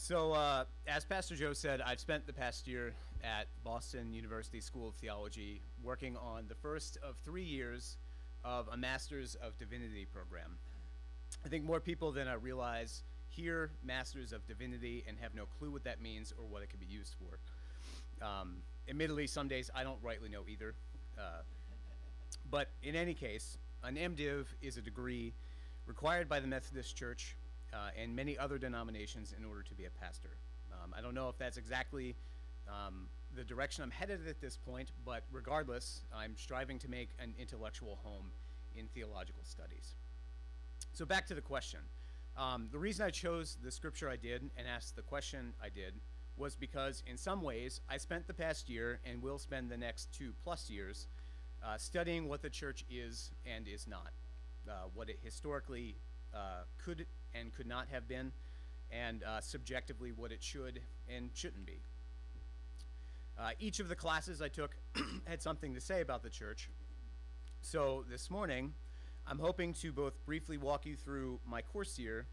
As Pastor Joe said, I've spent the past year at Boston University School of Theology working on the first of 3 years of a Master's of Divinity program. I think more people than I realize hear Masters of Divinity and have no clue what that means or what it could be used for. Admittedly, some days I don't rightly know either. But in any case, an MDiv is a degree required by the Methodist Church and many other denominations in order to be a pastor. I don't know if that's exactly the direction I'm headed at this point, but regardless, I'm striving to make an intellectual home in theological studies. So back to the question. The reason I chose the scripture I did and asked the question I did was because in some ways I spent the past year and will spend the next 2+ years studying what the church is and is not, what it historically could and could not have been, and subjectively what it should and shouldn't be. Each of the classes I took had something to say about the church. So this morning, I'm hoping to both briefly walk you through my course year,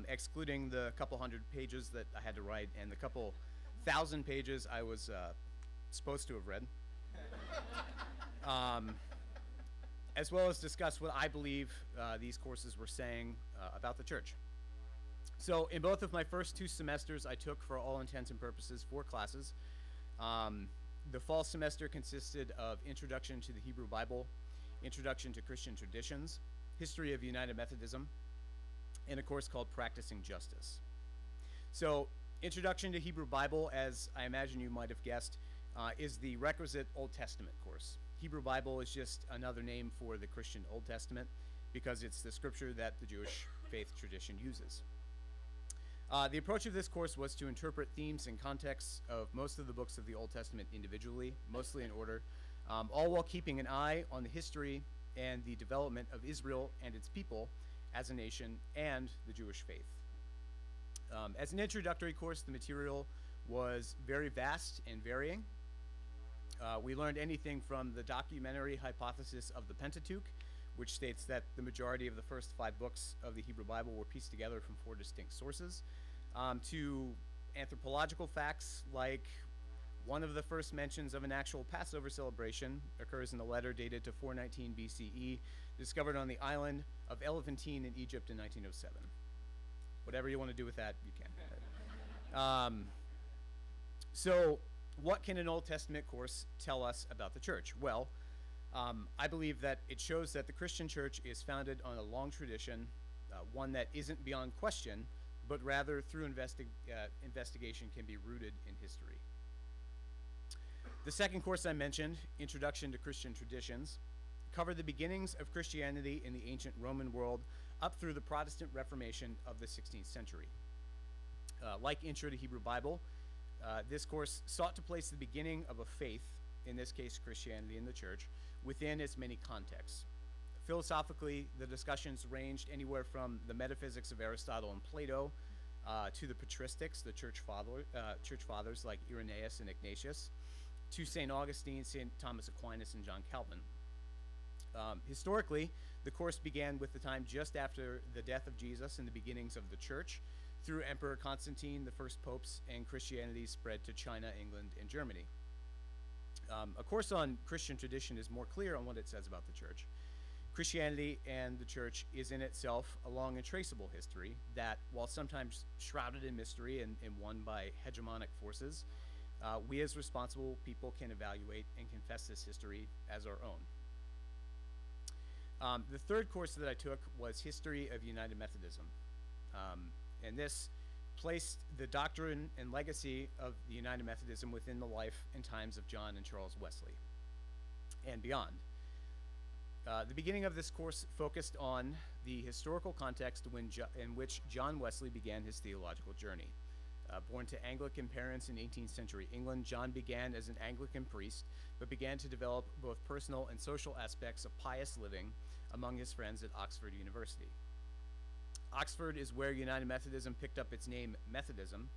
excluding the couple hundred pages that I had to write and the couple thousand pages I was supposed to have read, as well as discuss what I believe these courses were saying about the church. So in both of my first 2 semesters, I took, for all intents and purposes, 4 classes. The fall semester consisted of Introduction to the Hebrew Bible, Introduction to Christian Traditions, History of United Methodism, and a course called Practicing Justice. So Introduction to Hebrew Bible, as I imagine you might have guessed, is the requisite Old Testament course. Hebrew Bible is just another name for the Christian Old Testament because it's the scripture that the Jewish faith tradition uses. The approach of this course was to interpret themes and contexts of most of the books of the Old Testament individually, mostly in order, all while keeping an eye on the history and the development of Israel and its people as a nation and the Jewish faith. As an introductory course, the material was very vast and varying. We learned anything from the documentary hypothesis of the Pentateuch, which states that the majority of the first 5 books of the Hebrew Bible were pieced together from 4 distinct sources, to anthropological facts like one of the first mentions of an actual Passover celebration occurs in a letter dated to 419 BCE, discovered on the island of Elephantine in Egypt in 1907. Whatever you want to do with that, you can. So what can an Old Testament course tell us about the church? Well, I believe that it shows that the Christian church is founded on a long tradition, one that isn't beyond question, but rather through investigation can be rooted in history. The second course I mentioned, Introduction to Christian Traditions, covered the beginnings of Christianity in the ancient Roman world up through the Protestant Reformation of the 16th century. Like Intro to Hebrew Bible, this course sought to place the beginning of a faith, in this case Christianity in the church, within its many contexts. Philosophically, the discussions ranged anywhere from the metaphysics of Aristotle and Plato to the patristics, the church fathers like Irenaeus and Ignatius, to St. Augustine, St. Thomas Aquinas, and John Calvin. Historically, the course began with the time just after the death of Jesus and the beginnings of the church, through Emperor Constantine, the first popes, and Christianity spread to China, England, and Germany. A course on Christian tradition is more clear on what it says about the church. Christianity and the church is in itself a long and traceable history that, while sometimes shrouded in mystery and won by hegemonic forces, we as responsible people can evaluate and confess this history as our own. The third course that I took was History of United Methodism. And this placed the doctrine and legacy of the United Methodism within the life and times of John and Charles Wesley and beyond. The beginning of this course focused on the historical context in which John Wesley began his theological journey. Born to Anglican parents in 18th century England, John began as an Anglican priest, but began to develop both personal and social aspects of pious living among his friends at Oxford University. Oxford is where United Methodism picked up its name Methodism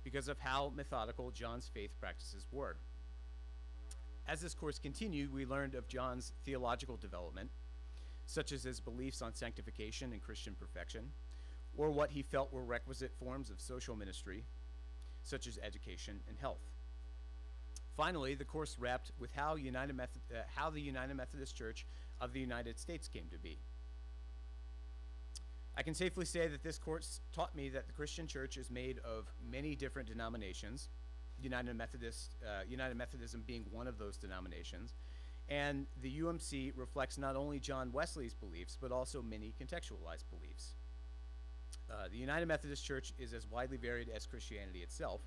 because of how methodical John's faith practices were. As this course continued, we learned of John's theological development, such as his beliefs on sanctification and Christian perfection, or what he felt were requisite forms of social ministry, such as education and health. Finally, the course wrapped with how the United Methodist Church of the United States came to be. I can safely say that this course taught me that the Christian church is made of many different denominations, United Methodism being one of those denominations, and the UMC reflects not only John Wesley's beliefs, but also many contextualized beliefs. The United Methodist Church is as widely varied as Christianity itself,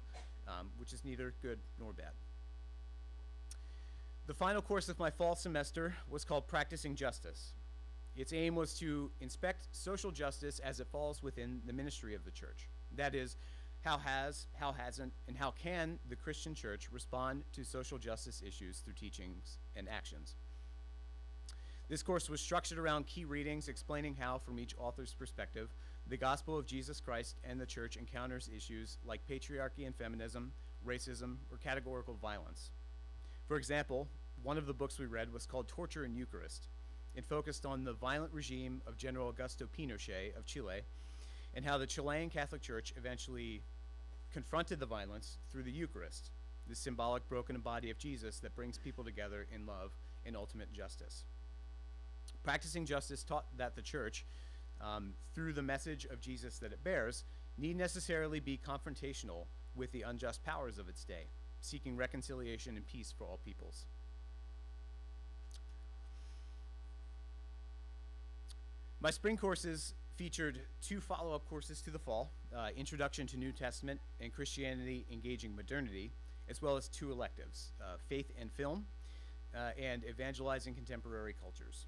which is neither good nor bad. The final course of my fall semester was called Practicing Justice. Its aim was to inspect social justice as it falls within the ministry of the church. That is, how hasn't, and how can the Christian church respond to social justice issues through teachings and actions. This course was structured around key readings explaining how, from each author's perspective, the gospel of Jesus Christ and the church encounters issues like patriarchy and feminism, racism, or categorical violence. For example, one of the books we read was called Torture in Eucharist. It focused on the violent regime of General Augusto Pinochet of Chile and how the Chilean Catholic Church eventually confronted the violence through the Eucharist, the symbolic broken body of Jesus that brings people together in love and ultimate justice. Practicing Justice taught that the church, through the message of Jesus that it bears, need necessarily be confrontational with the unjust powers of its day, seeking reconciliation and peace for all peoples. My spring courses featured 2 follow-up courses to the fall, Introduction to New Testament and Christianity Engaging Modernity, as well as 2 electives, Faith and Film and Evangelizing Contemporary Cultures.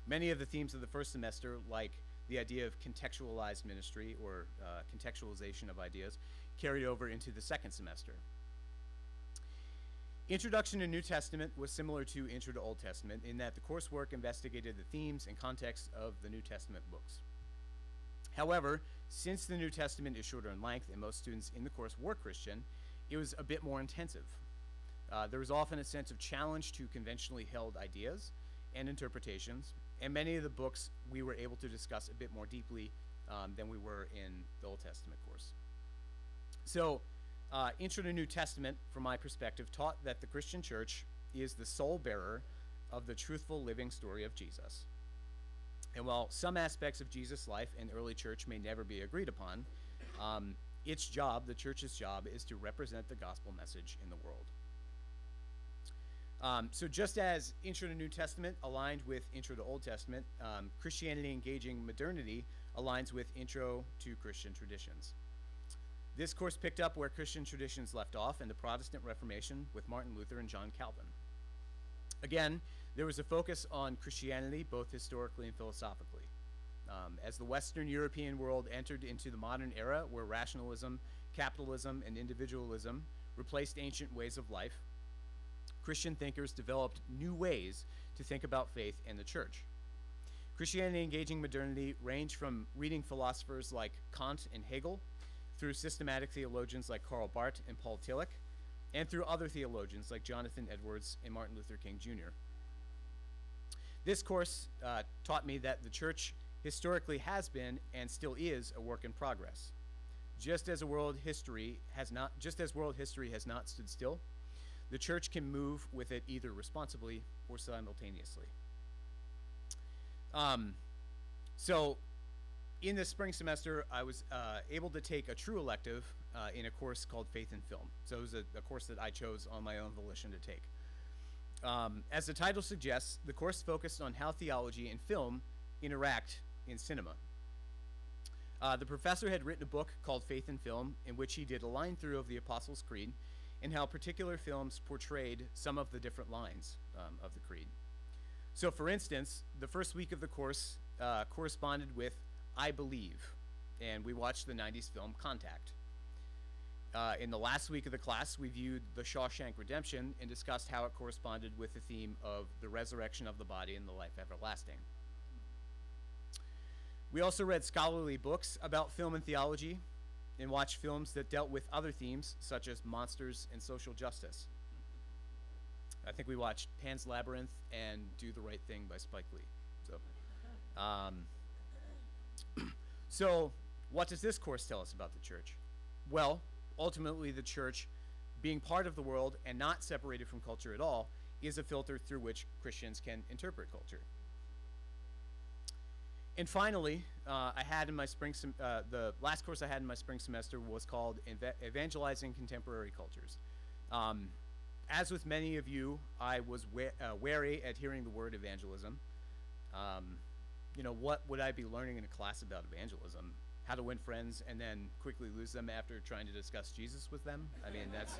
Many of the themes of the first semester, like the idea of contextualized ministry or contextualization of ideas, carried over into the second semester. Introduction to New Testament was similar to Intro to Old Testament in that the coursework investigated the themes and context of the New Testament books. However, since the New Testament is shorter in length and most students in the course were Christian, it was a bit more intensive. There was often a sense of challenge to conventionally held ideas and interpretations, and many of the books we were able to discuss a bit more deeply than we were in the Old Testament course. So, Intro to New Testament, from my perspective, taught that the Christian church is the sole bearer of the truthful living story of Jesus. And while some aspects of Jesus' life and early church may never be agreed upon, its job, the church's job, is to represent the gospel message in the world. So just as Intro to New Testament aligned with Intro to Old Testament, Christianity Engaging Modernity aligns with Intro to Christian Traditions. This course picked up where Christian traditions left off in the Protestant Reformation with Martin Luther and John Calvin. Again, there was a focus on Christianity, both historically and philosophically. As the Western European world entered into the modern era where rationalism, capitalism, and individualism replaced ancient ways of life, Christian thinkers developed new ways to think about faith and the church. Christianity Engaging Modernity ranged from reading philosophers like Kant and Hegel, through systematic theologians like Karl Barth and Paul Tillich, and through other theologians like Jonathan Edwards and Martin Luther King Jr. This course taught me that the church historically has been and still is a work in progress. Just as world history has not stood still, the church can move with it either responsibly or simultaneously. So in the spring semester, I was able to take a true elective in a course called Faith and Film. So it was a course that I chose on my own volition to take. As the title suggests, the course focused on how theology and film interact in cinema. The professor had written a book called Faith and Film, in which he did a line through of the Apostles' Creed and how particular films portrayed some of the different lines of the creed. So for instance, the first week of the course corresponded with I Believe, and we watched the 90s film Contact. In the last week of the class, we viewed The Shawshank Redemption and discussed how it corresponded with the theme of the resurrection of the body and the life everlasting. We also read scholarly books about film and theology and watched films that dealt with other themes such as monsters and social justice. I think we watched Pan's Labyrinth and Do the Right Thing by Spike Lee. So what does this course tell us about the church? Well, ultimately the church, being part of the world and not separated from culture at all, is a filter through which Christians can interpret culture. And finally, I had in my the last course I had in my spring semester was called Evangelizing Contemporary Cultures. As with many of you, I was wary at hearing the word evangelism. What would I be learning in a class about evangelism? How to win friends and then quickly lose them after trying to discuss Jesus with them? I mean, that's...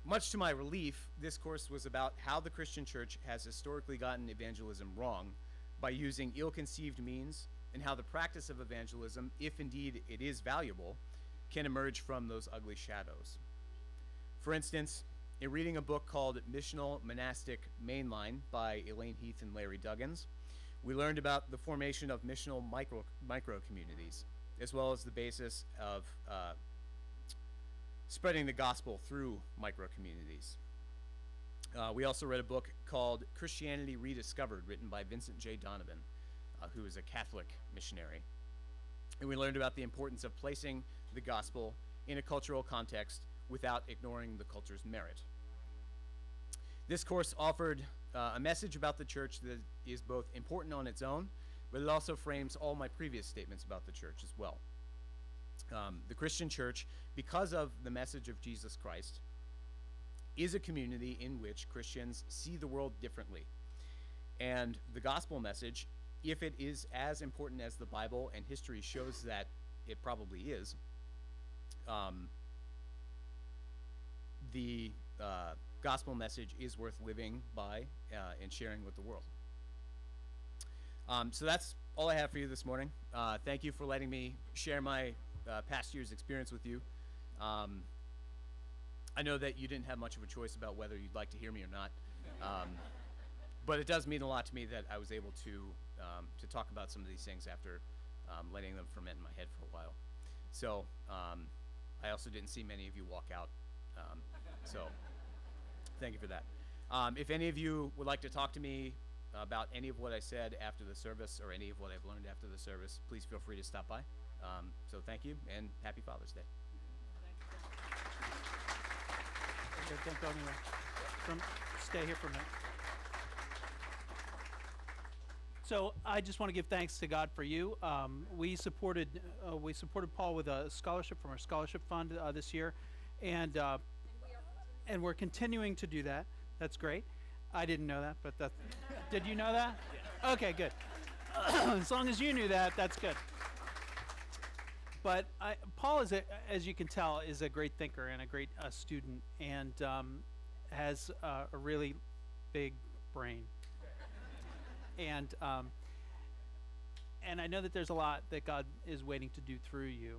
Much to my relief, this course was about how the Christian church has historically gotten evangelism wrong by using ill-conceived means, and how the practice of evangelism, if indeed it is valuable, can emerge from those ugly shadows. For instance, in reading a book called Missional Monastic Mainline by Elaine Heath and Larry Duggins, we learned about the formation of missional micro-communities, as well as the basis of spreading the gospel through micro-communities. We also read a book called Christianity Rediscovered, written by Vincent J. Donovan, who is a Catholic missionary. And we learned about the importance of placing the gospel in a cultural context without ignoring the culture's merit. This course offered a message about the church that is both important on its own, but it also frames all my previous statements about the church as well. The Christian church, because of the message of Jesus Christ, is a community in which Christians see the world differently. And the gospel message, if it is as important as the Bible and history shows that it probably is, the gospel message is worth living by and sharing with the world. So that's all I have for you this morning. Thank you for letting me share my past year's experience with you. I know that you didn't have much of a choice about whether you'd like to hear me or not, but it does mean a lot to me that I was able to talk about some of these things after letting them ferment in my head for a while. So I also didn't see many of you walk out, so thank you for that. If any of you would like to talk to me about any of what I said after the service or any of what I've learned after the service, please feel free to stop by. So thank you, and happy Father's Day. Don't go anywhere. Stay here for a minute. So I just want to give thanks to God for you. We supported Paul with a scholarship from our scholarship fund this year, and we're continuing to do that. That's great. I didn't know that, but did you know that? Yeah. Okay, good. As long as you knew that, that's good. But Paul, as you can tell, is a great thinker and a great student, and has a really big brain. And I know that there's a lot that God is waiting to do through you.